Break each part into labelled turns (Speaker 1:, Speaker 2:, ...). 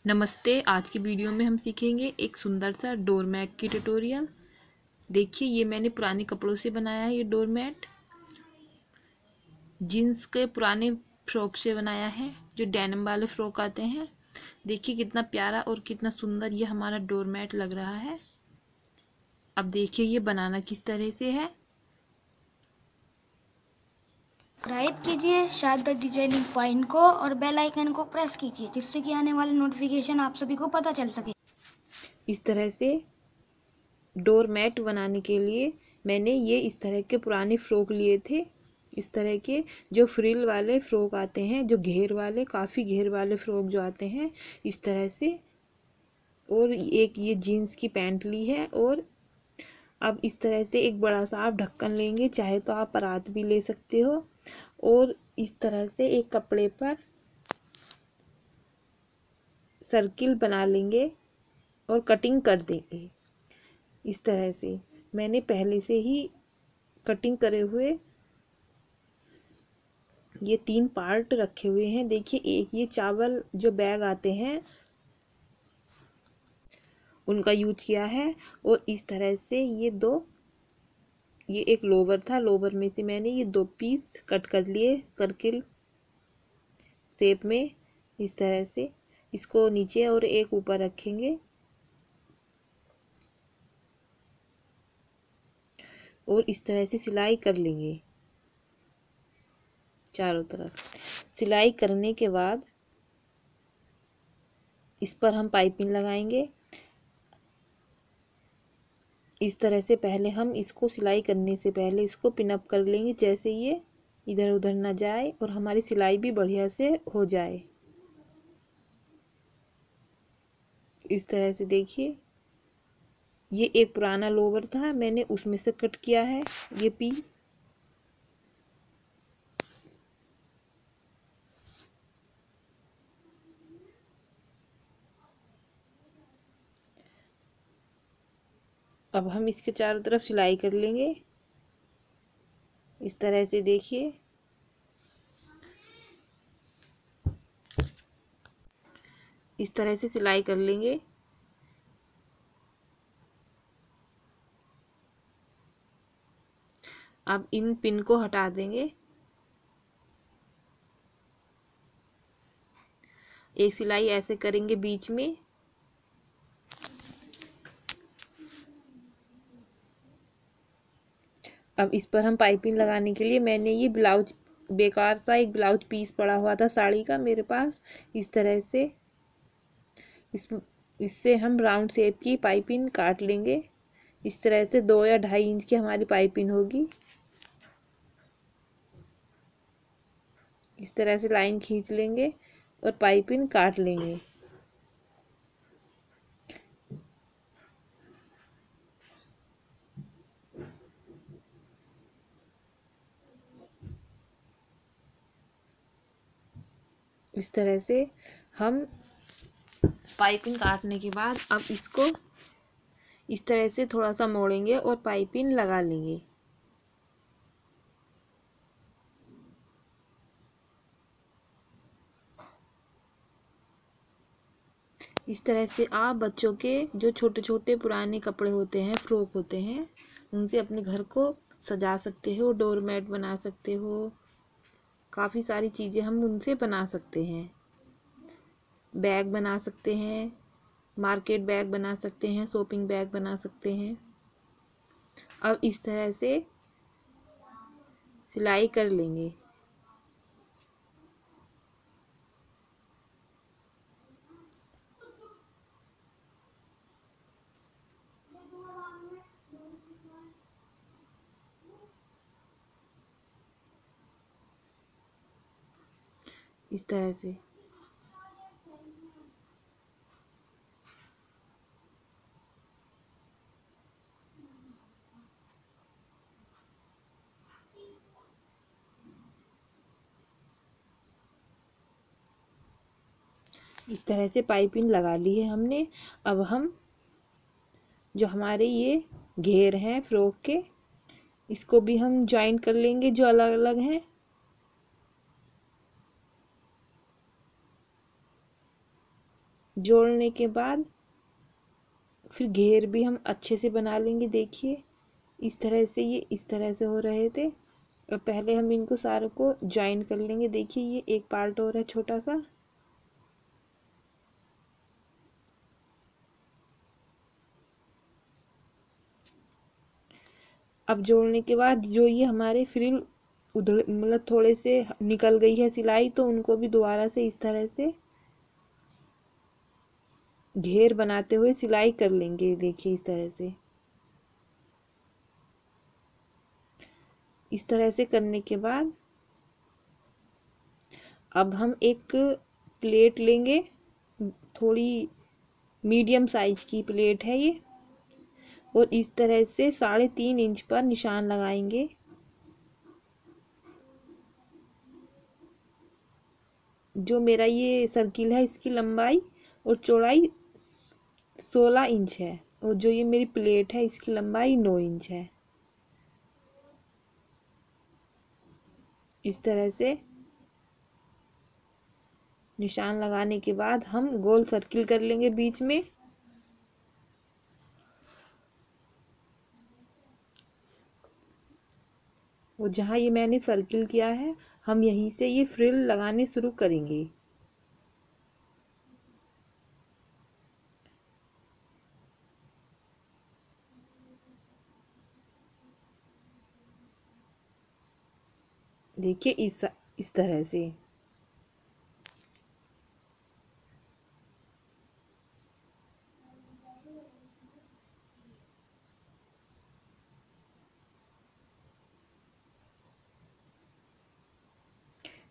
Speaker 1: नमस्ते। आज की वीडियो में हम सीखेंगे एक सुंदर सा डोरमैट की ट्यूटोरियल। देखिए, ये मैंने पुराने कपड़ों से बनाया है। ये डोरमैट जीन्स के पुराने फ्रॉक से बनाया है, जो डेनिम वाले फ्रॉक आते हैं। देखिए कितना प्यारा और कितना सुंदर ये हमारा डोरमैट लग रहा है। अब देखिए ये बनाना किस तरह से है।
Speaker 2: सब्सक्राइब कीजिए शारदा डिजाइनिंग पॉइंट को और बेल आइकन को प्रेस कीजिए, जिससे कि आने वाले नोटिफिकेशन आप सभी को पता चल सके।
Speaker 1: इस तरह से डोरमैट बनाने के लिए मैंने ये इस तरह के पुराने फ्रॉक लिए थे। इस तरह के जो फ्रिल वाले फ्रॉक आते हैं, जो घेर वाले, काफ़ी घेर वाले फ्रॉक जो आते हैं इस तरह से। और एक ये जीन्स की पैंट ली है। और अब इस तरह से एक बड़ा सा आप ढक्कन लेंगे, चाहे तो आप परात भी ले सकते हो। और इस तरह से एक कपड़े पर सर्किल बना लेंगे और कटिंग कर देंगे। इस तरह से मैंने पहले से ही कटिंग करे हुए ये 3 पार्ट रखे हुए हैं। देखिए, एक ये चावल जो बैग आते हैं उनका यूज किया है। और इस तरह से ये एक लोवर था, लोवर में से मैंने ये 2 पीस कट कर लिए सर्किल शेप में। इस तरह से इसको नीचे और एक ऊपर रखेंगे और इस तरह से सिलाई कर लेंगे चारों तरफ। सिलाई करने के बाद इस पर हम पाइपिंग लगाएंगे। इस तरह से पहले हम इसको सिलाई करने से पहले इसको पिन अप कर लेंगे, जैसे ये इधर उधर ना जाए और हमारी सिलाई भी बढ़िया से हो जाए। इस तरह से देखिए, ये एक पुराना लोवर था, मैंने उसमें से कट किया है ये पीस। अब हम इसके चारों तरफ सिलाई कर लेंगे इस तरह से। देखिए, इस तरह से सिलाई कर लेंगे। अब इन पिन को हटा देंगे। एक सिलाई ऐसे करेंगे बीच में। अब इस पर हम पाइपिंग लगाने के लिए, मैंने ये ब्लाउज, बेकार सा एक ब्लाउज पीस पड़ा हुआ था साड़ी का मेरे पास, इस तरह से इससे हम राउंड शेप की पाइपिंग काट लेंगे। इस तरह से 2 या 2.5 इंच की हमारी पाइपिंग होगी। इस तरह से लाइन खींच लेंगे और पाइपिंग काट लेंगे। इस तरह से हम पाइपिंग काटने के बाद अब इसको इस तरह से थोड़ा सा मोड़ेंगे और पाइपिंग लगा लेंगे। इस तरह से आप बच्चों के जो छोटे छोटे पुराने कपड़े होते हैं, फ्रॉक होते हैं, उनसे अपने घर को सजा सकते हो, डोरमैट बना सकते हो। काफ़ी सारी चीज़ें हम उनसे बना सकते हैं। बैग बना सकते हैं, मार्केट बैग बना सकते हैं, शॉपिंग बैग बना सकते हैं। अब इस तरह से सिलाई कर लेंगे। इस तरह से इस तरह से पाइपिंग लगा ली है हमने। अब हम जो हमारे ये घेर हैं फ्रॉक के, इसको भी हम ज्वाइन कर लेंगे जो अलग अलग हैं। जोड़ने के बाद फिर घेर भी हम अच्छे से बना लेंगे। देखिए इस तरह से, ये इस तरह से हो रहे थे। और पहले हम इनको सारों को ज्वाइन कर लेंगे। देखिए ये एक पार्ट और है छोटा सा। अब जोड़ने के बाद जो ये हमारे फ्रिल उधड़ मतलब थोड़े से निकल गई है सिलाई, तो उनको भी दोबारा से इस तरह से घेर बनाते हुए सिलाई कर लेंगे। देखिए इस तरह से, इस तरह से करने के बाद अब हम एक प्लेट लेंगे, थोड़ी मीडियम साइज की प्लेट है ये, और इस तरह से 3.5 इंच पर निशान लगाएंगे। जो मेरा ये सर्किल है इसकी लंबाई और चौड़ाई 16 इंच है, और जो ये मेरी प्लेट है इसकी लंबाई 9 इंच है। इस तरह से निशान लगाने के बाद हम गोल सर्किल कर लेंगे बीच में। वो जहाँ ये मैंने सर्किल किया है, हम यहीं से ये फ्रिल लगाने शुरू करेंगे। देखिए इस तरह से।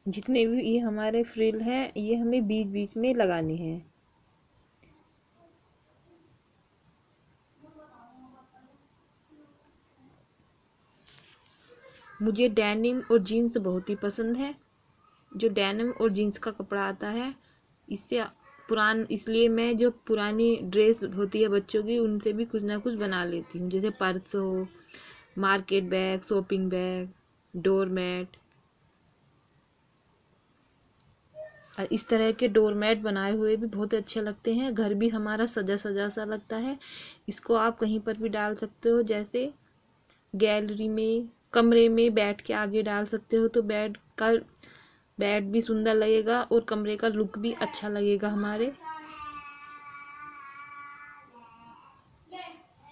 Speaker 1: जितने भी ये हमारे फ्रिल हैं ये हमें बीच बीच में लगाने हैं। मुझे डेनिम और जीन्स बहुत ही पसंद है। जो डेनिम और जीन्स का कपड़ा आता है, इससे इसलिए मैं जो पुरानी ड्रेस होती है बच्चों की, उनसे भी कुछ ना कुछ बना लेती हूँ। जैसे पर्स हो, market bag, shopping bag, doormat. और इस तरह के डोरमैट बनाए हुए भी बहुत अच्छे लगते हैं। घर भी हमारा सजा सजा सा लगता है। इसको आप कहीं पर भी डाल सकते हो, जैसे गैलरी में, कमरे में बैठ के आगे डाल सकते हो, तो बेड भी सुंदर लगेगा और कमरे का लुक भी अच्छा लगेगा हमारे।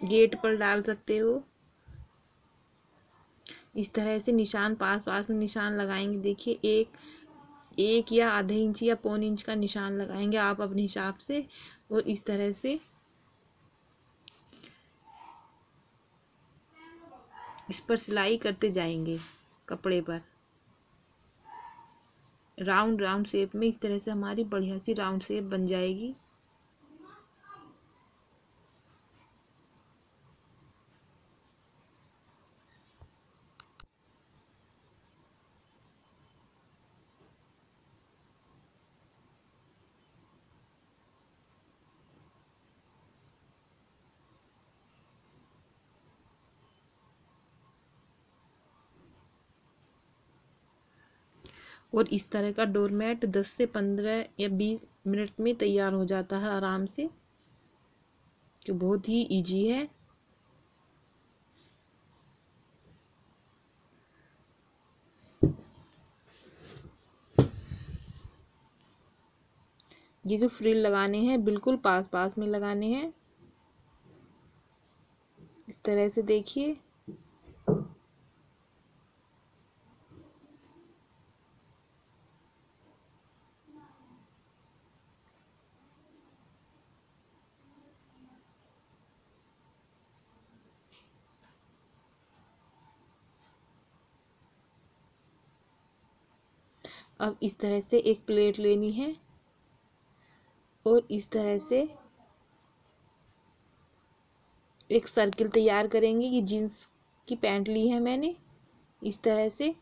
Speaker 1: गेट पर डाल सकते हो। इस तरह से निशान पास पास में निशान लगाएंगे। देखिए एक या आधे इंच या पौन इंच का निशान लगाएंगे आप अपने हिसाब से, और इस तरह से इस पर सिलाई करते जाएंगे कपड़े पर, राउंड राउंड शेप में। इस तरह से हमारी बढ़िया सी राउंड शेप बन जाएगी। और इस तरह का डोरमैट 10 से 15 या 20 मिनट में तैयार हो जाता है आराम से, जो बहुत ही इजी है। ये जो फ्रिल लगाने हैं बिल्कुल पास पास में लगाने हैं, इस तरह से। देखिए अब इस तरह से एक प्लेट लेनी है और इस तरह से एक सर्किल तैयार करेंगे। ये जीन्स की पैंट ली है मैंने। इस तरह से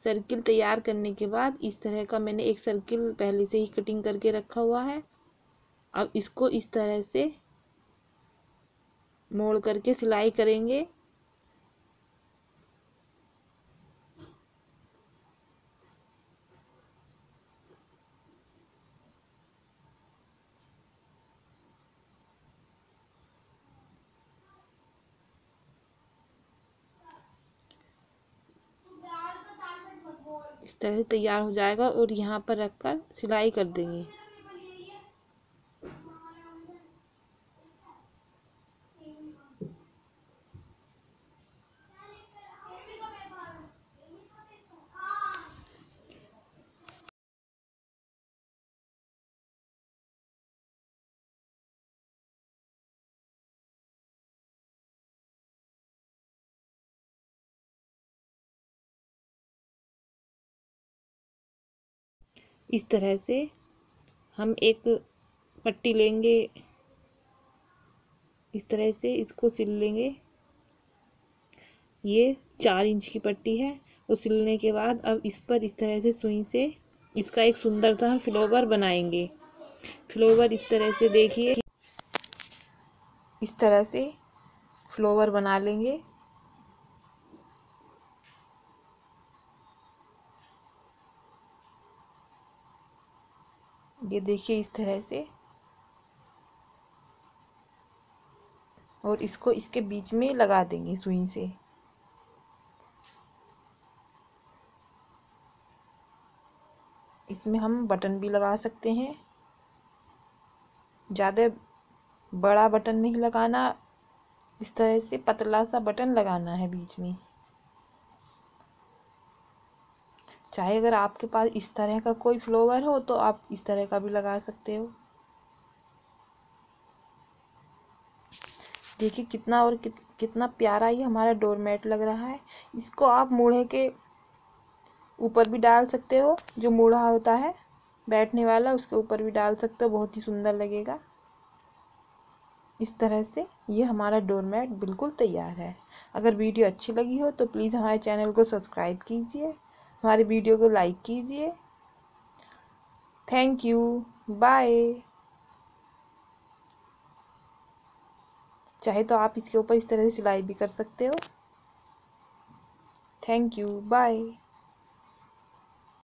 Speaker 1: सर्किल तैयार करने के बाद इस तरह का मैंने एक सर्किल पहले से ही कटिंग करके रखा हुआ है। अब इसको इस तरह से मोड़ करके सिलाई करेंगे। इस तरह से तैयार हो जाएगा और यहाँ पर रखकर सिलाई कर देंगे। इस तरह से हम एक पट्टी लेंगे, इस तरह से इसको सिल लेंगे। ये 4 इंच की पट्टी है। वो सिलने के बाद अब इस पर इस तरह से सुई से इसका एक सुंदर सा फ्लावर बनाएंगे। फ्लावर इस तरह से देखिए, इस तरह से फ्लावर बना लेंगे। ये देखिए इस तरह से, और इसको इसके बीच में लगा देंगे सुई से। इसमें हम बटन भी लगा सकते हैं। ज़्यादा बड़ा बटन नहीं लगाना, इस तरह से पतला सा बटन लगाना है बीच में। चाहे अगर आपके पास इस तरह का कोई फ्लावर हो तो आप इस तरह का भी लगा सकते हो। देखिए कितना और कितना प्यारा ये हमारा डोरमेट लग रहा है। इसको आप मूढ़े के ऊपर भी डाल सकते हो, जो मूढ़ा होता है बैठने वाला उसके ऊपर भी डाल सकते हो, बहुत ही सुंदर लगेगा। इस तरह से ये हमारा डोरमेट बिल्कुल तैयार है। अगर वीडियो अच्छी लगी हो तो प्लीज़ हमारे चैनल को सब्सक्राइब कीजिए, हमारे वीडियो को लाइक कीजिए। Thank you, bye. चाहे तो आप इसके ऊपर इस तरह से सिलाई भी कर सकते हो। Thank you, bye.